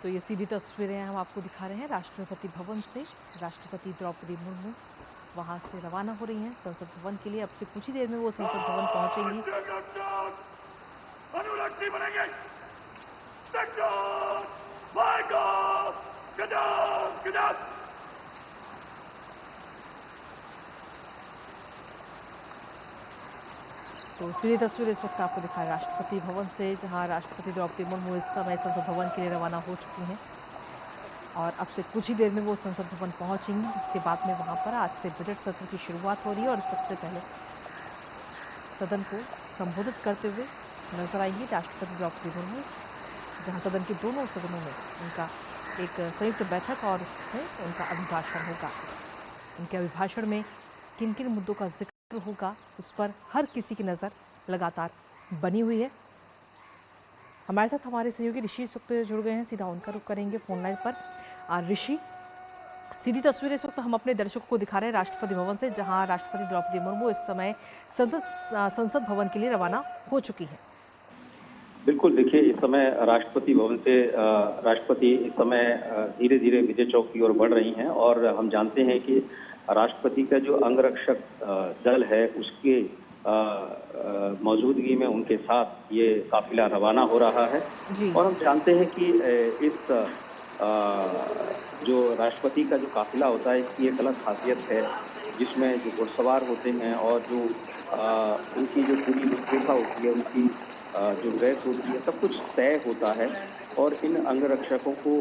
तो ये सीधी तस्वीरें हम आपको दिखा रहे हैं राष्ट्रपति भवन से। राष्ट्रपति द्रौपदी मुर्मू वहां से रवाना हो रही हैं संसद भवन के लिए। अब से कुछ ही देर में वो संसद भवन पहुंचेंगी। तो सीधी तस्वीर इस वक्त आपको दिखाएं राष्ट्रपति भवन से, जहां राष्ट्रपति द्रौपदी मुर्मू इस समय संसद भवन के लिए रवाना हो चुकी हैं और अब से कुछ ही देर में वो संसद भवन पहुंचेंगी, जिसके बाद में वहां पर आज से बजट सत्र की शुरुआत हो रही है और सबसे पहले सदन को संबोधित करते हुए नजर आएंगी राष्ट्रपति द्रौपदी मुर्मू, जहां सदन के दोनों सदनों में उनका एक संयुक्त बैठक और उसमें उनका अभिभाषण होगा। उनके अभिभाषण में किन किन मुद्दों का जिक्र होगा, उस पर हर किसी की नज़र लगातार बनी हुई है। हमारे साथ हमारे सहयोगी ऋषि इस वक्त जुड़ गए हैं, सीधा उनका रुख करेंगे फोन लाइन पर। ऋषि, सीधी तस्वीरें इस वक्त हम अपने दर्शकों को दिखा रहे हैं राष्ट्रपति भवन से, जहां राष्ट्रपति द्रौपदी मुर्मू इस समय संसद भवन के लिए रवाना हो चुकी हैं। बिल्कुल, देखिए इस समय राष्ट्रपति भवन से राष्ट्रपति इस समय धीरे धीरे विजय चौक की ओर बढ़ रही हैं और हम जानते हैं कि राष्ट्रपति का जो अंगरक्षक दल है उसके मौजूदगी में उनके साथ ये काफिला रवाना हो रहा है। और हम जानते हैं कि इस जो राष्ट्रपति का जो काफिला होता है इसकी एक अलग खासियत है, जिसमें जो घुड़सवार होते हैं और जो उनकी जो पूरी रूपरेखा होती है, उनकी जो ड्रेस होती है, सब कुछ तय होता है और इन अंगरक्षकों को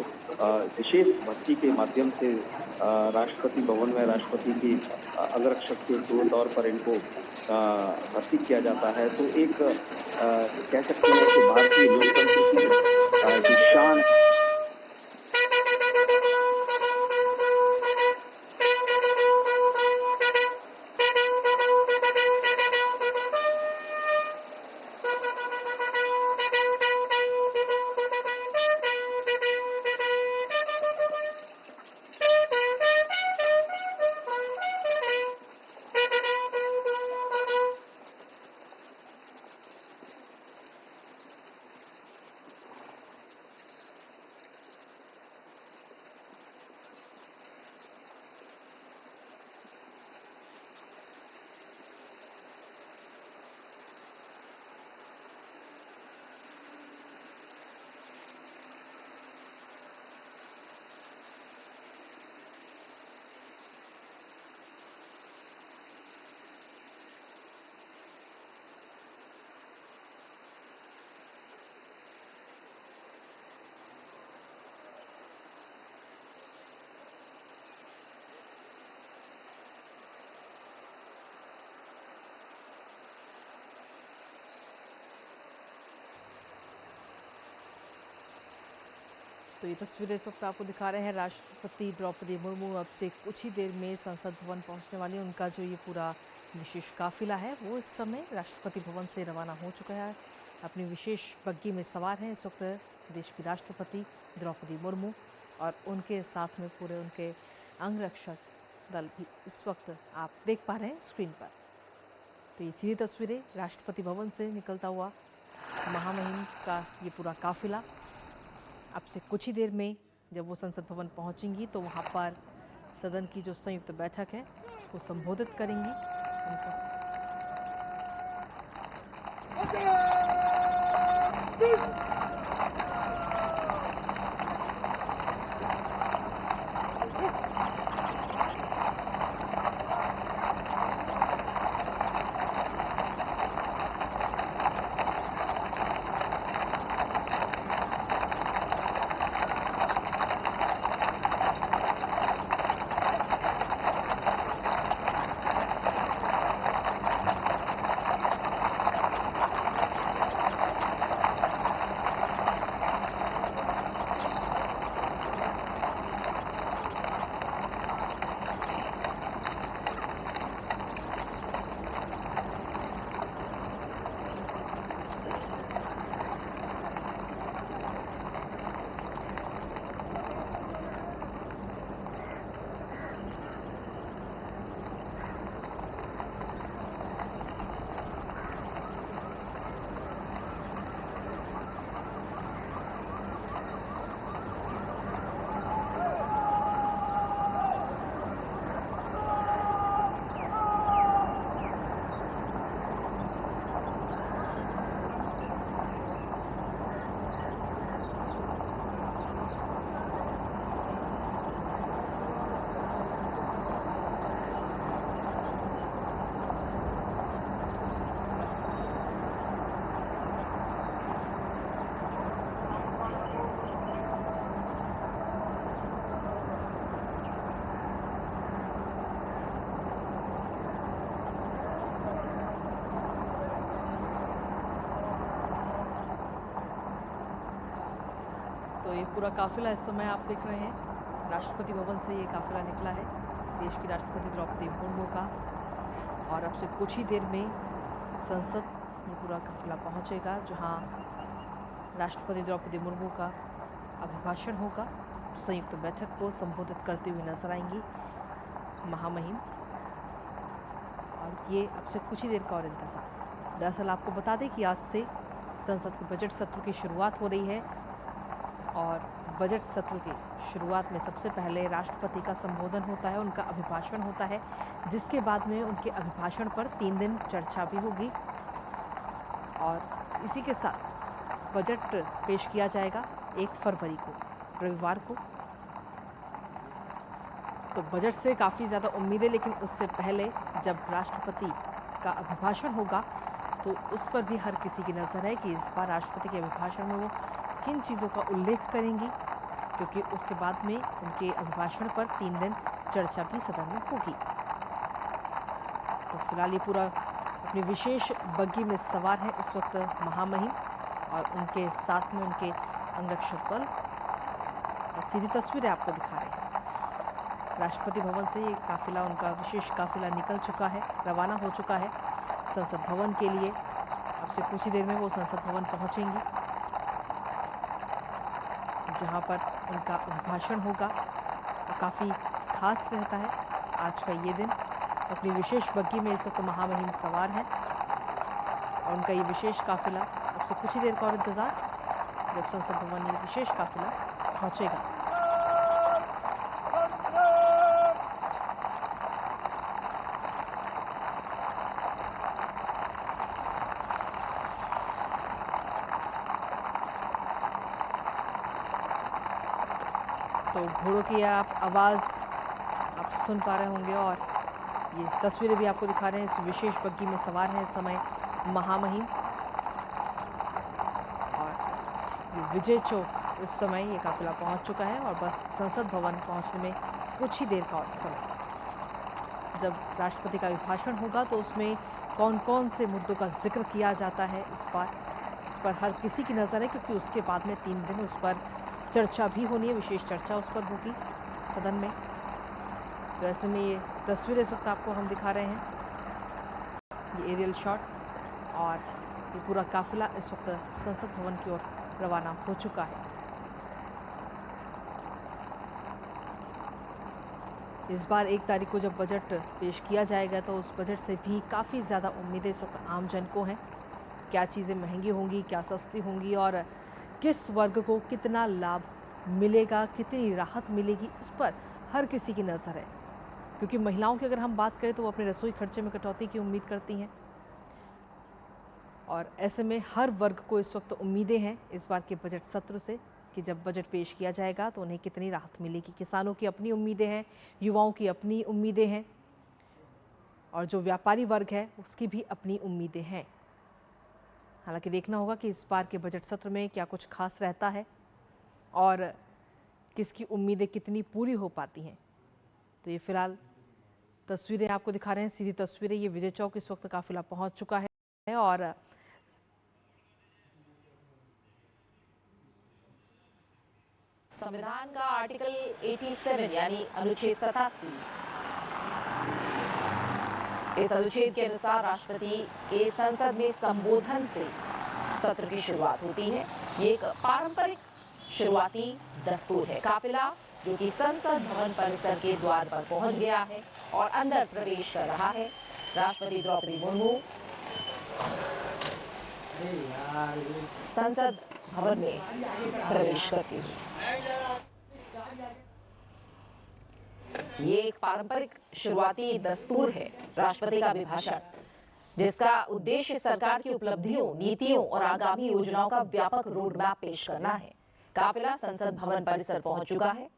विशेष भर्ती के माध्यम से राष्ट्रपति भवन में राष्ट्रपति की अंगरक्षक के तौर पर इनको भर्ती किया जाता है। तो एक कह सकते हैं कि भारतीय लोकतंत्र की शान तो ये तस्वीरें इस वक्त आपको दिखा रहे हैं राष्ट्रपति द्रौपदी मुर्मू अब से कुछ ही देर में संसद भवन पहुंचने वाली हैं। उनका जो ये पूरा विशेष काफिला है वो इस समय राष्ट्रपति भवन से रवाना हो चुका है। अपनी विशेष बग्गी में सवार हैं इस वक्त देश की राष्ट्रपति द्रौपदी मुर्मू और उनके साथ में पूरे उनके अंगरक्षक दल भी इस वक्त आप देख पा रहे हैं स्क्रीन पर। तो ये सीधी तस्वीरें राष्ट्रपति भवन से निकलता हुआ महामहिम का ये पूरा काफिला अब से कुछ ही देर में जब वो संसद भवन पहुंचेंगी तो वहां पर सदन की जो संयुक्त बैठक है उसको संबोधित करेंगी। उनका तो ये पूरा काफिला इस समय आप देख रहे हैं राष्ट्रपति भवन से ये काफिला निकला है देश की राष्ट्रपति द्रौपदी मुर्मू का और अब से कुछ ही देर में संसद ये पूरा काफिला पहुंचेगा जहां राष्ट्रपति द्रौपदी मुर्मू का अभिभाषण होगा। संयुक्त बैठक को संबोधित करते हुए नजर आएंगी महामहिम और ये अब से कुछ ही देर का और इंतजार। दरअसल आपको बता दें कि आज से संसद के बजट सत्र की शुरुआत हो रही है और बजट सत्र की शुरुआत में सबसे पहले राष्ट्रपति का संबोधन होता है, उनका अभिभाषण होता है, जिसके बाद में उनके अभिभाषण पर 3 दिन चर्चा भी होगी और इसी के साथ बजट पेश किया जाएगा 1 फरवरी को रविवार को। तो बजट से काफ़ी ज़्यादा उम्मीद है, लेकिन उससे पहले जब राष्ट्रपति का अभिभाषण होगा तो उस पर भी हर किसी की नज़र है कि इस बार राष्ट्रपति के अभिभाषण में वो किन चीज़ों का उल्लेख करेंगी, क्योंकि उसके बाद में उनके अभिभाषण पर 3 दिन चर्चा भी सदन में होगी। तो फिलहाल ये पूरा अपनी विशेष बग्गी में सवार है इस वक्त महामहिम और उनके साथ में उनके अंगरक्षक बल और सीधी तस्वीरें आपको दिखा रहे हैं। राष्ट्रपति भवन से ये काफिला, उनका विशेष काफिला निकल चुका है, रवाना हो चुका है संसद भवन के लिए। अब से कुछ ही देर में वो संसद भवन पहुंचेंगी जहां पर उनका अभिभाषण होगा। काफ़ी खास रहता है आज का ये दिन। अपनी विशेष बग्गी में इस वक्त महामहिम सवार हैं और उनका ये विशेष काफिला अब से कुछ ही देर का और इंतज़ार जब संसद भवन ये विशेष काफिला पहुंचेगा। तो घोड़ों की आप आवाज़ आप सुन पा रहे होंगे और ये तस्वीरें भी आपको दिखा रहे हैं। इस विशेष बग्गी में सवार हैं इस समय महामहिम और ये विजय चौक इस समय ये काफिला पहुंच चुका है और बस संसद भवन पहुंचने में कुछ ही देर का और समय। जब राष्ट्रपति का अभिभाषण होगा तो उसमें कौन कौन से मुद्दों का जिक्र किया जाता है इस पर हर किसी की नज़र है, क्योंकि उसके बाद में 3 दिन उस पर चर्चा भी होनी है, विशेष चर्चा उस पर होगी सदन में। तो ऐसे में ये तस्वीरें इस वक्त आपको हम दिखा रहे हैं, ये एरियल शॉट, और ये पूरा काफिला इस वक्त संसद भवन की ओर रवाना हो चुका है। इस बार 1 तारीख को जब बजट पेश किया जाएगा तो उस बजट से भी काफ़ी ज़्यादा उम्मीदें इस वक्त आम जन को हैं। क्या चीज़ें महंगी होंगी, क्या सस्ती होंगी, और किस वर्ग को कितना लाभ मिलेगा, कितनी राहत मिलेगी, इस पर हर किसी की नज़र है। क्योंकि महिलाओं की अगर हम बात करें तो वो अपने रसोई खर्चे में कटौती की उम्मीद करती हैं, और ऐसे में हर वर्ग को इस वक्त उम्मीदें हैं इस बार के बजट सत्र से कि जब बजट पेश किया जाएगा तो उन्हें कितनी राहत मिलेगी। किसानों की अपनी उम्मीदें हैं, युवाओं की अपनी उम्मीदें हैं, और जो व्यापारी वर्ग है उसकी भी अपनी उम्मीदें हैं। हालांकि देखना होगा कि इस बार के बजट सत्र में क्या कुछ खास रहता है और किसकी उम्मीदें कितनी पूरी हो पाती हैं। तो ये फिलहाल तस्वीरें आपको दिखा रहे हैं, सीधी तस्वीरें। ये विजय चौक इस वक्त काफिला पहुंच चुका है, और संविधान का आर्टिकल 87 यानी अनुच्छेद 87, इस अनुच्छेद के अनुसार राष्ट्रपति के संसद में संबोधन से सत्र की शुरुआत होती है। ये एक पारंपरिक शुरुआती दस्तूर है। काफिला जो कि संसद भवन परिसर के द्वार पर पहुंच गया है और अंदर प्रवेश कर रहा है। राष्ट्रपति द्रौपदी मुर्मू संसद भवन में प्रवेश करती है। ये एक पारंपरिक शुरुआती दस्तूर है, राष्ट्रपति का अभिभाषण, जिसका उद्देश्य सरकार की उपलब्धियों, नीतियों और आगामी योजनाओं का व्यापक रोड मैप पेश करना है। काफिला संसद भवन परिसर पहुंच चुका है।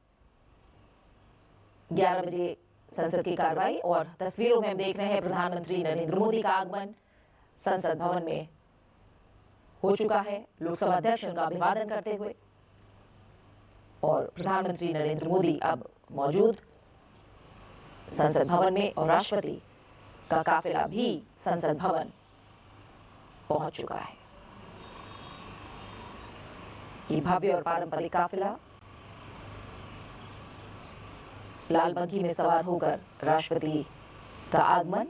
11 बजे संसद की कार्रवाई, और तस्वीरों में हम देख रहे हैं प्रधानमंत्री नरेंद्र मोदी का आगमन संसद भवन में हो चुका है। लोकसभा अध्यक्ष उनका अभिवादन करते हुए, और प्रधानमंत्री नरेंद्र मोदी अब मौजूद संसद भवन में, और राष्ट्रपति का काफिला भी संसद भवन पहुंच चुका है। ये भव्य और पारंपरिक काफिला लाल बग्घी में सवार होकर राष्ट्रपति का आगमन,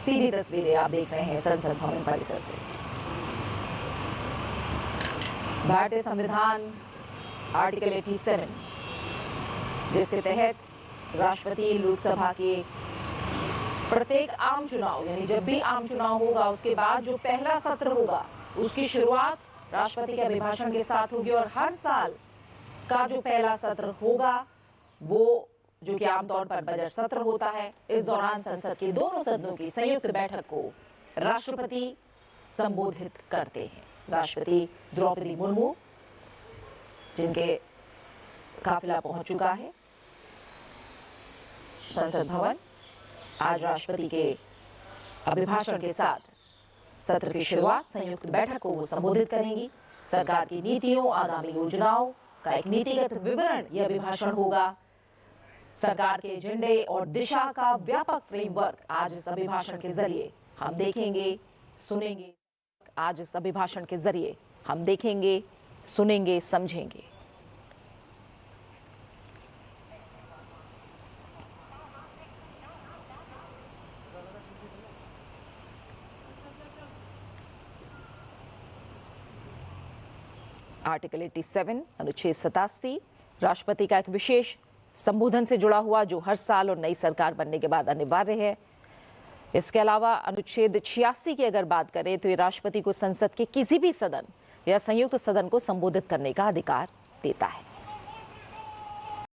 सीधी तस्वीरें आप देख रहे हैं संसद भवन परिसर से। भारतीय संविधान आर्टिकल 87, जिसके तहत राष्ट्रपति लोकसभा के प्रत्येक आम चुनाव, यानी जब भी आम चुनाव होगा उसके बाद जो पहला सत्र होगा उसकी शुरुआत राष्ट्रपति के अभिभाषण के साथ होगी, और हर साल का जो पहला सत्र होगा वो, जो कि आमतौर पर बजट सत्र होता है, इस दौरान संसद के दोनों सदनों की संयुक्त बैठक को राष्ट्रपति संबोधित करते हैं। राष्ट्रपति द्रौपदी मुर्मू, जिनके काफिला पहुंच चुका है संसद भवन, आज राष्ट्रपति के अभिभाषण के साथ सत्र की शुरुआत, संयुक्त बैठक को वो संबोधित करेंगी। सरकार की नीतियों, आगामी योजनाओं का एक नीतिगत विवरण यह अभिभाषण होगा। सरकार के एजेंडे और दिशा का व्यापक फ्रेमवर्क आज इस अभिभाषण के जरिए हम देखेंगे, सुनेंगे। आज इस अभिभाषण के जरिए हम देखेंगे, सुनेंगे, समझेंगे। आर्टिकल 87 अनुच्छेद 87 राष्ट्रपति का एक विशेष संबोधन से जुड़ा हुआ, जो हर साल और नई सरकार बनने के बाद अनिवार्य है। इसके अलावा अनुच्छेद 86 की अगर बात करें तो ये राष्ट्रपति को संसद के किसी भी सदन या संयुक्त सदन को संबोधित करने का अधिकार देता है।